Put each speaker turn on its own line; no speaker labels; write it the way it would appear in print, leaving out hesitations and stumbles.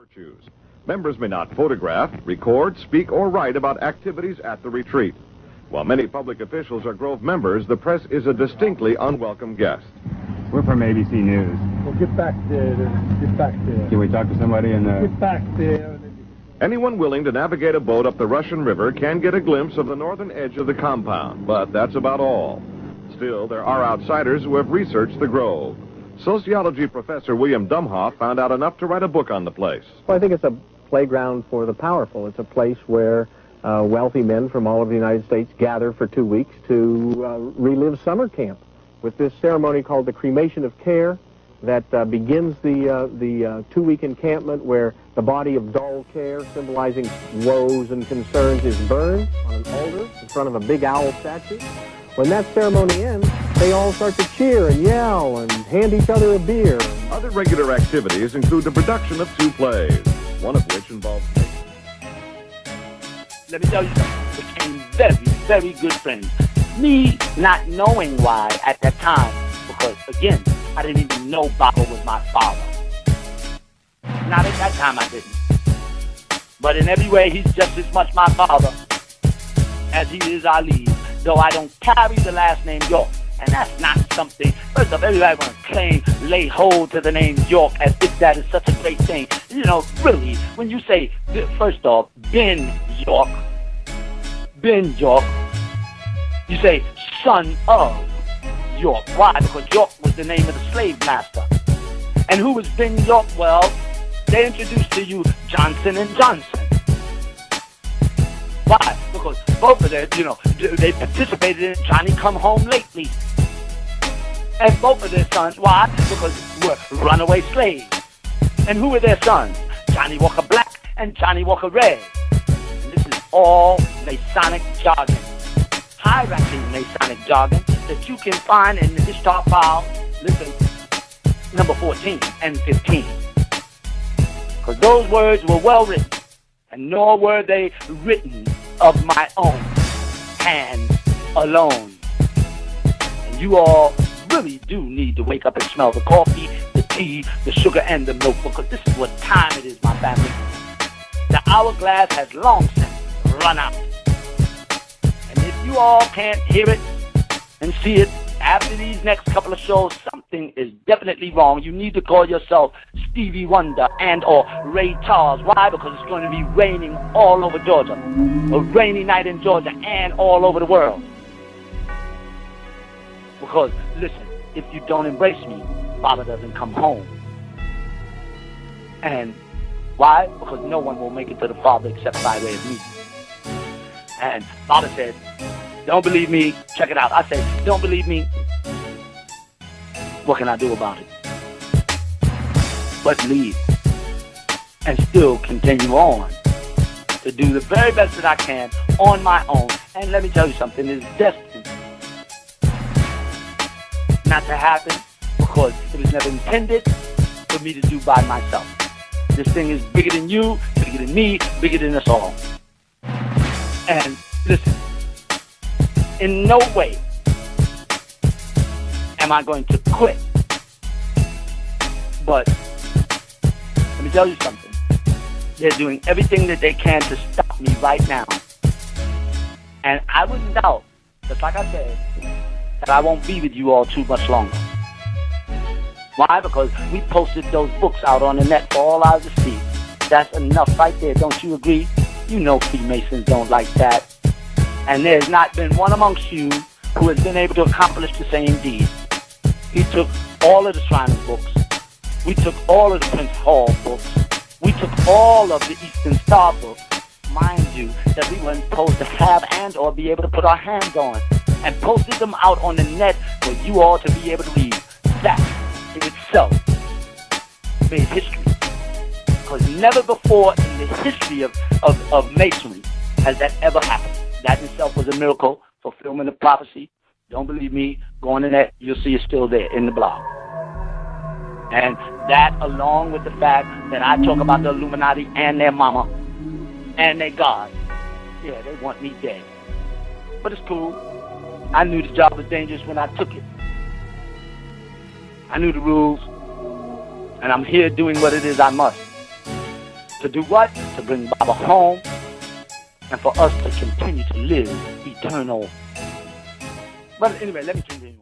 virtues. Members may not photograph, record, speak, or write about activities at the retreat. While many public officials are Grove members, the press is a distinctly unwelcome guest.
We're from ABC News.
Well, get back there. Get back there.
Can we talk to somebody in the...
Get back there.
Anyone willing to navigate a boat up the Russian River can get a glimpse of the northern edge of the compound, but that's about all. Still, there are outsiders who have researched the Grove. Sociology professor William Dumhoff found out enough to write a book on the place.
Well, I think it's a playground for the powerful. It's a place where wealthy men from all over the United States gather for 2 weeks to relive summer camp with this ceremony called the cremation of care that begins the 2-week encampment where the body of dull care, symbolizing woes and concerns, is burned on an altar in front of a big owl statue. When that ceremony ends, they all start to cheer and yell and hand each other a beer.
Other regular activities include the production of 2 plays, one of which involves...
Let me tell you something. We became very, very good friends. Me not knowing why at that time, because, again, I didn't even know Baba was my father. Not at that time I didn't. But in every way, he's just as much my father as he is Ali, though I don't carry the last name York. And that's not something, first of all, everybody want to claim, lay hold to the name York as if that is such a great thing. You know, really, when you say, first off, Ben York, you say son of York. Why? Because York was the name of the slave master. And who was Ben York? Well, they introduced to you Johnson and Johnson. Why? Because both of them, they participated in Johnny Come Home Lately. And both of their sons, why? Because were runaway slaves. And who were their sons? Johnny Walker Black and Johnny Walker Red. And this is all Masonic jargon. High-ranking Masonic jargon that you can find in the Ishtar file, listen, number 14 and 15. Because those words were well written, and nor were they written of my own hand alone. And you all really do need to wake up and smell the coffee, the tea, the sugar, and the milk, because this is what time it is, my family. The hourglass has long since run out. And if you all can't hear it and see it after these next couple of shows, something is definitely wrong. You need to call yourself Stevie Wonder and or Ray Charles. Why? Because it's going to be raining all over Georgia. A rainy night in Georgia and all over the world. Because, listen, if you don't embrace me, Baba doesn't come home. And why? Because no one will make it to the Father except by way of me. And Baba said, don't believe me, check it out. I said, don't believe me, what can I do about it? But leave and still continue on to do the very best that I can on my own. And let me tell you something, it's destined not to happen because it was never intended for me to do by myself. This thing is bigger than you, bigger than me, bigger than us all. And listen, in no way am I going to quit. But let me tell you something. They're doing everything that they can to stop me right now. And I wouldn't doubt, just like I said, that I won't be with you all too much longer. Why? Because we posted those books out on the net for all eyes to see. That's enough right there, don't you agree? You know Freemasons don't like that. And there's not been one amongst you who has been able to accomplish the same deed. We took all of the Shriners books. We took all of the Prince Hall books. We took all of the Eastern Star books. Mind you, that we weren't supposed to have and or be able to put our hands on. And posted them out on the net for you all to be able to read. That in itself made history. Because never before in the history of Masonry has that ever happened. That in itself was a miracle, fulfillment of prophecy. Don't believe me, go on the net, you'll see it's still there in the blog. And that along with the fact that I talk about the Illuminati and their mama and their God. Yeah, they want me dead. But it's cool. I knew the job was dangerous when I took it. I knew the rules. And I'm here doing what it is I must. To do what? To bring Baba home and for us to continue to live eternal. But anyway, let me continue.